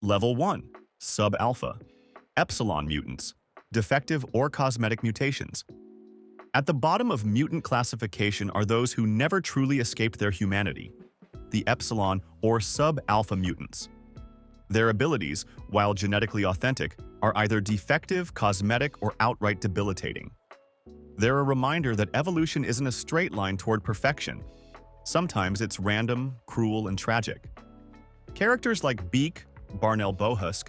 Level 1. Sub-Alpha. Epsilon mutants. Defective or cosmetic mutations. At the bottom of mutant classification are those who never truly escaped their humanity, the Epsilon or sub-alpha mutants. Their abilities, while genetically authentic, are either defective, cosmetic, or outright debilitating. They're a reminder that evolution isn't a straight line toward perfection. Sometimes it's random, cruel, and tragic. Characters like Beak, Barnell Bohusk,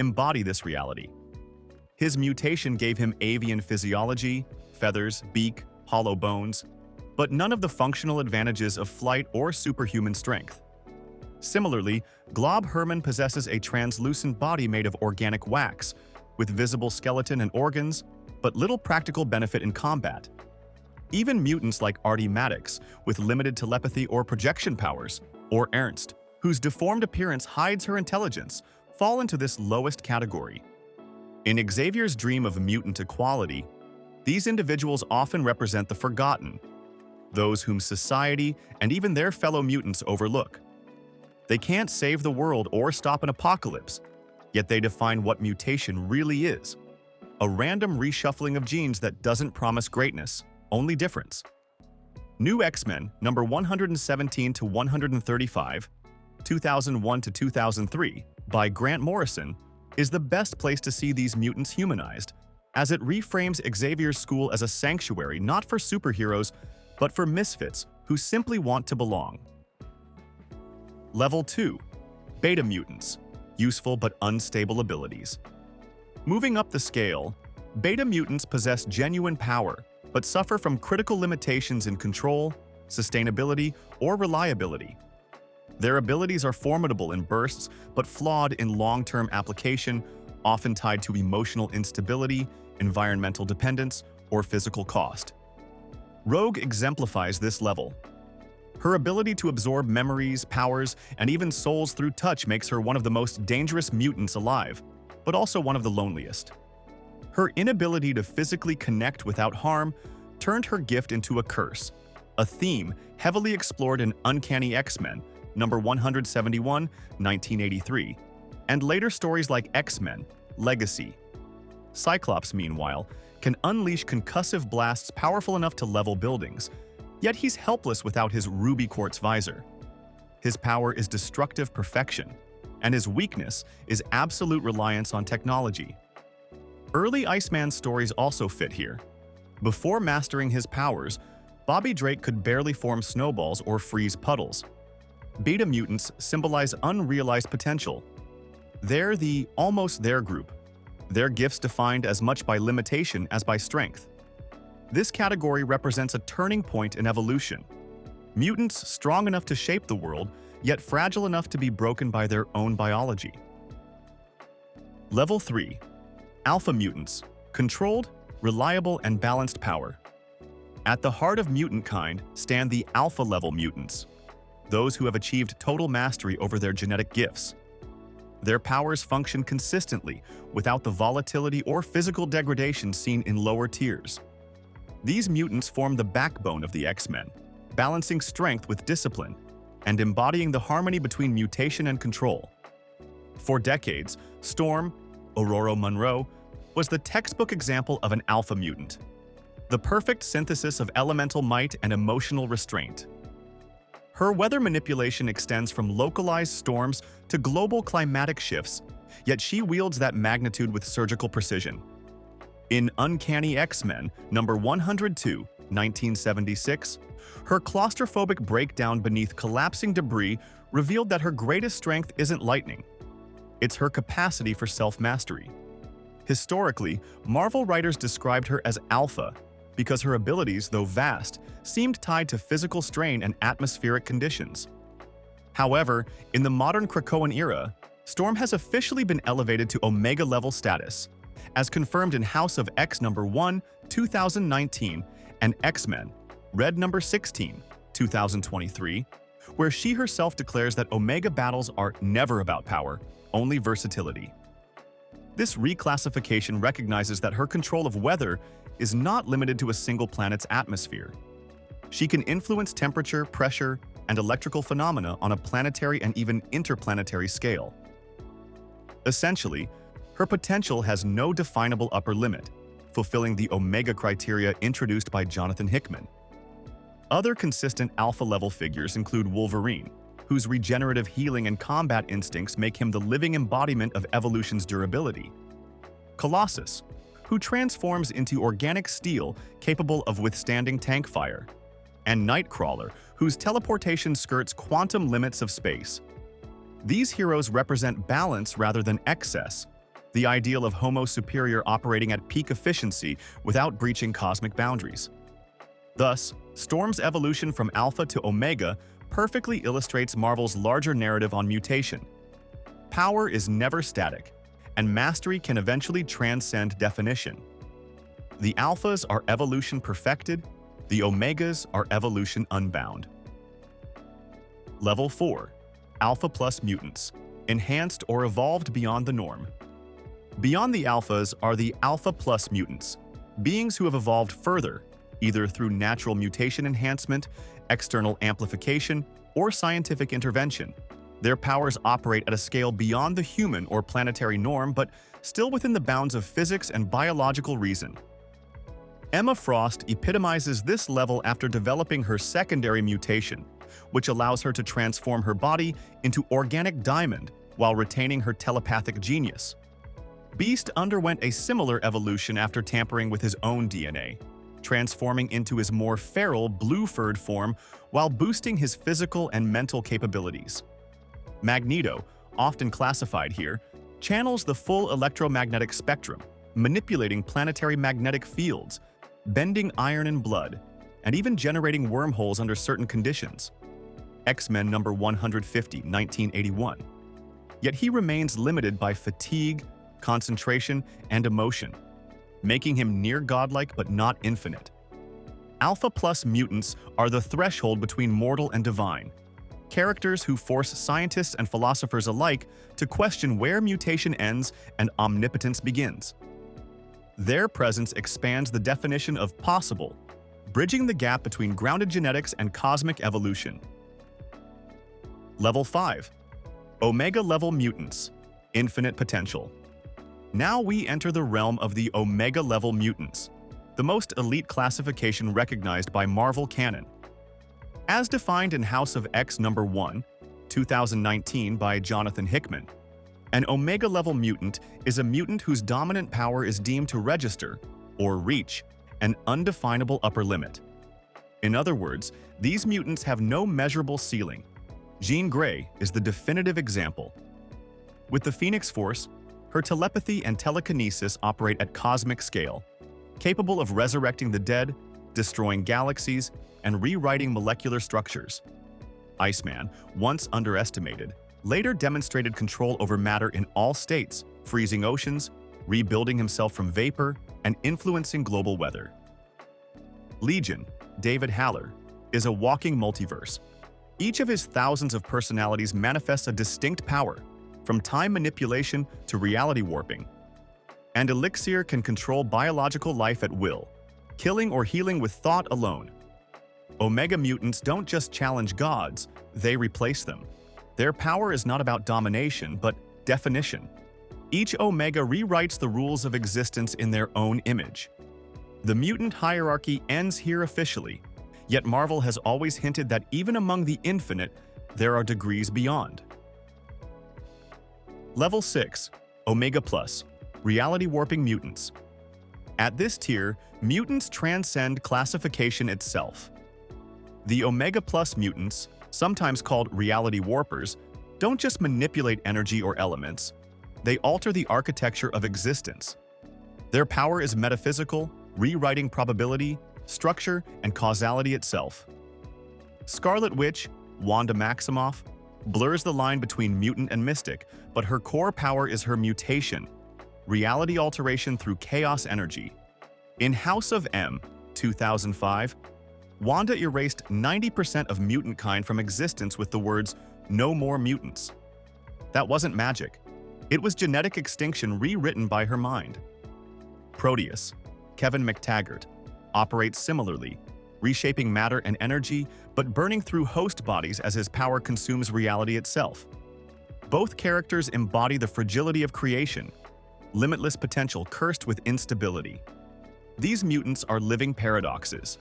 embody this reality. His mutation gave him avian physiology, feathers, beak, hollow bones, but none of the functional advantages of flight or superhuman strength. Similarly, Glob Herman possesses a translucent body made of organic wax, with visible skeleton and organs, but little practical benefit in combat. Even mutants like Artie Maddox, with limited telepathy or projection powers, or Ernst, whose deformed appearance hides her intelligence, fall into this lowest category. In Xavier's dream of mutant equality, these individuals often represent the forgotten, those whom society and even their fellow mutants overlook. They can't save the world or stop an apocalypse, yet they define what mutation really is: a random reshuffling of genes that doesn't promise greatness, only difference. New X-Men, number 117 to 135, 2001 to 2003, by Grant Morrison, is the best place to see these mutants humanized, as it reframes Xavier's school as a sanctuary not for superheroes, but for misfits who simply want to belong. Level 2. Beta mutants. Useful but unstable abilities. Moving up the scale, beta mutants possess genuine power, but suffer from critical limitations in control, sustainability, or reliability. Their abilities are formidable in bursts, but flawed in long-term application, often tied to emotional instability, environmental dependence, or physical cost. Rogue exemplifies this level. Her ability to absorb memories, powers, and even souls through touch makes her one of the most dangerous mutants alive, but also one of the loneliest. Her inability to physically connect without harm turned her gift into a curse, a theme heavily explored in Uncanny X-Men, number 171, 1983, and later stories like X-Men, Legacy. Cyclops, meanwhile, can unleash concussive blasts powerful enough to level buildings, yet he's helpless without his ruby quartz visor. His power is destructive perfection, and his weakness is absolute reliance on technology. Early Iceman stories also fit here. Before mastering his powers, Bobby Drake could barely form snowballs or freeze puddles. Beta mutants symbolize unrealized potential. They're the almost there group, their gifts defined as much by limitation as by strength. This category represents a turning point in evolution. Mutants strong enough to shape the world, yet fragile enough to be broken by their own biology. Level 3. Alpha mutants. Controlled, reliable, and balanced power. At the heart of mutant kind stand the alpha-level mutants, those who have achieved total mastery over their genetic gifts. Their powers function consistently, without the volatility or physical degradation seen in lower tiers. These mutants form the backbone of the X-Men, balancing strength with discipline, and embodying the harmony between mutation and control. For decades, Storm, Aurora Monroe, was the textbook example of an alpha mutant, the perfect synthesis of elemental might and emotional restraint. Her weather manipulation extends from localized storms to global climatic shifts, yet she wields that magnitude with surgical precision. In Uncanny X-Men, number 102, 1976, her claustrophobic breakdown beneath collapsing debris revealed that her greatest strength isn't lightning. It's her capacity for self-mastery. Historically, Marvel writers described her as Alpha because her abilities, though vast, seemed tied to physical strain and atmospheric conditions. However, in the modern Krakoan era, Storm has officially been elevated to Omega-level status, as confirmed in House of X number 1, 2019, and X-Men, Red number 16, 2023, where she herself declares that Omega battles are never about power, only versatility. This reclassification recognizes that her control of weather is not limited to a single planet's atmosphere. She can influence temperature, pressure, and electrical phenomena on a planetary and even interplanetary scale. Essentially, her potential has no definable upper limit, fulfilling the Omega criteria introduced by Jonathan Hickman. Other consistent alpha-level figures include Wolverine, whose regenerative healing and combat instincts make him the living embodiment of evolution's durability. Colossus, who transforms into organic steel capable of withstanding tank fire. And Nightcrawler, whose teleportation skirts quantum limits of space. These heroes represent balance rather than excess, the ideal of Homo superior operating at peak efficiency without breaching cosmic boundaries. Thus, Storm's evolution from Alpha to Omega perfectly illustrates Marvel's larger narrative on mutation. Power is never static, and mastery can eventually transcend definition. The Alphas are evolution perfected, the Omegas are evolution unbound. Level 4. Alpha plus mutants, enhanced or evolved beyond the norm. Beyond the Alphas are the Alpha plus mutants, beings who have evolved further, either through natural mutation enhancement, external amplification, or scientific intervention. Their powers operate at a scale beyond the human or planetary norm, but still within the bounds of physics and biological reason. Emma Frost epitomizes this level after developing her secondary mutation, which allows her to transform her body into organic diamond while retaining her telepathic genius. Beast underwent a similar evolution after tampering with his own DNA, transforming into his more feral blue-furred form while boosting his physical and mental capabilities. Magneto, often classified here, channels the full electromagnetic spectrum, manipulating planetary magnetic fields, bending iron and blood, and even generating wormholes under certain conditions. X-Men number 150, 1981. Yet he remains limited by fatigue, concentration, and emotion, making him near godlike but not infinite. Alpha plus mutants are the threshold between mortal and divine, characters who force scientists and philosophers alike to question where mutation ends and omnipotence begins. Their presence expands the definition of possible, bridging the gap between grounded genetics and cosmic evolution. Level 5. Omega-level mutants, infinite potential. Now we enter the realm of the Omega-level mutants, the most elite classification recognized by Marvel canon. As defined in House of X number 1, 2019 by Jonathan Hickman, an Omega-level mutant is a mutant whose dominant power is deemed to register, or reach, an undefinable upper limit. In other words, these mutants have no measurable ceiling. Jean Grey is the definitive example. With the Phoenix Force, her telepathy and telekinesis operate at cosmic scale, capable of resurrecting the dead, destroying galaxies, and rewriting molecular structures. Iceman, once underestimated, later demonstrated control over matter in all states, freezing oceans, rebuilding himself from vapor, and influencing global weather. Legion, David Haller, is a walking multiverse. Each of his thousands of personalities manifests a distinct power, from time manipulation to reality warping. And Elixir can control biological life at will, killing or healing with thought alone. Omega mutants don't just challenge gods, they replace them. Their power is not about domination, but definition. Each Omega rewrites the rules of existence in their own image. The mutant hierarchy ends here officially, yet Marvel has always hinted that even among the infinite, there are degrees beyond. Level 6. Omega Plus, reality warping mutants. At this tier, mutants transcend classification itself. The Omega Plus mutants, sometimes called reality warpers, don't just manipulate energy or elements, they alter the architecture of existence. Their power is metaphysical, rewriting probability, structure, and causality itself. Scarlet Witch, Wanda Maximoff, blurs the line between mutant and mystic, but her core power is her mutation, reality alteration through chaos energy. In House of M, 2005, Wanda erased 90% of mutant kind from existence with the words, "No more mutants." That wasn't magic. It was genetic extinction rewritten by her mind. Proteus, Kevin McTaggart, operates similarly, reshaping matter and energy, but burning through host bodies as his power consumes reality itself. Both characters embody the fragility of creation, limitless potential cursed with instability. These mutants are living paradoxes.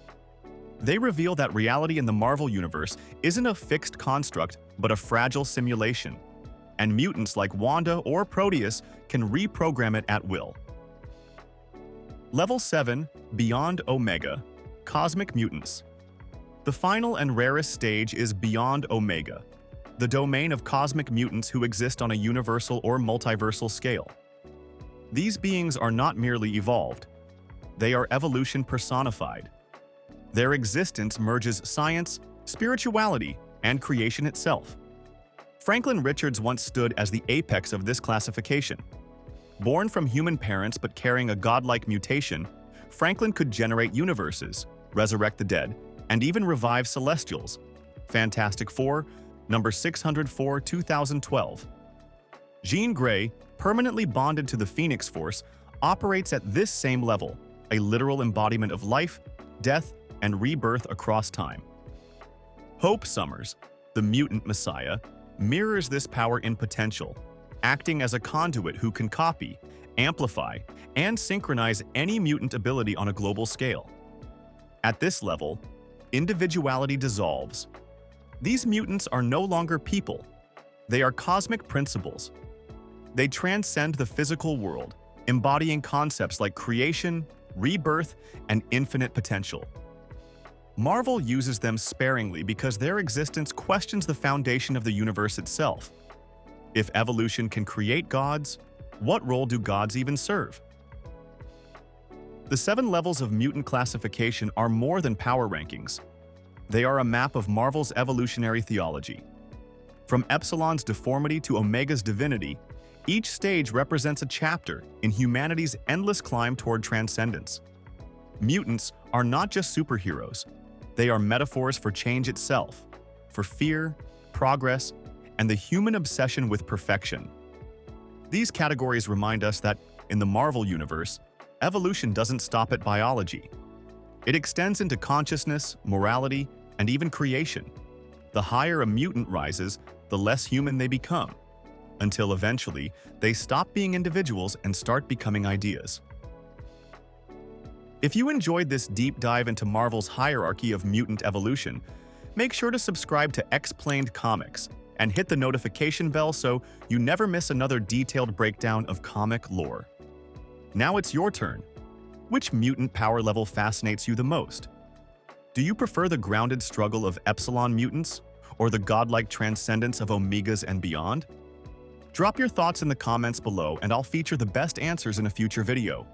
They reveal that reality in the Marvel Universe isn't a fixed construct, but a fragile simulation. And mutants like Wanda or Proteus can reprogram it at will. Level 7, Beyond Omega, Cosmic Mutants. The final and rarest stage is Beyond Omega, the domain of cosmic mutants who exist on a universal or multiversal scale. These beings are not merely evolved. They are evolution personified. Their existence merges science, spirituality, and creation itself. Franklin Richards once stood as the apex of this classification. Born from human parents but carrying a godlike mutation, Franklin could generate universes, resurrect the dead, and even revive Celestials. Fantastic Four, number 604, 2012. Jean Grey, permanently bonded to the Phoenix Force, operates at this same level, a literal embodiment of life, death, and rebirth across time. Hope Summers, the mutant messiah, mirrors this power in potential, acting as a conduit who can copy, amplify, and synchronize any mutant ability on a global scale. At this level, individuality dissolves. These mutants are no longer people. They are cosmic principles. They transcend the physical world, embodying concepts like creation, rebirth, and infinite potential. Marvel uses them sparingly because their existence questions the foundation of the universe itself. If evolution can create gods, what role do gods even serve? The 7 levels of mutant classification are more than power rankings. They are a map of Marvel's evolutionary theology. From Epsilon's deformity to Omega's divinity, each stage represents a chapter in humanity's endless climb toward transcendence. Mutants are not just superheroes. They are metaphors for change itself, for fear, progress, and the human obsession with perfection. These categories remind us that, in the Marvel Universe, evolution doesn't stop at biology. It extends into consciousness, morality, and even creation. The higher a mutant rises, the less human they become, until eventually they stop being individuals and start becoming ideas. If you enjoyed this deep dive into Marvel's hierarchy of mutant evolution, make sure to subscribe to Explained Comics and hit the notification bell so you never miss another detailed breakdown of comic lore. Now it's your turn. Which mutant power level fascinates you the most? Do you prefer the grounded struggle of Epsilon mutants or the godlike transcendence of Omegas and beyond? Drop your thoughts in the comments below and I'll feature the best answers in a future video.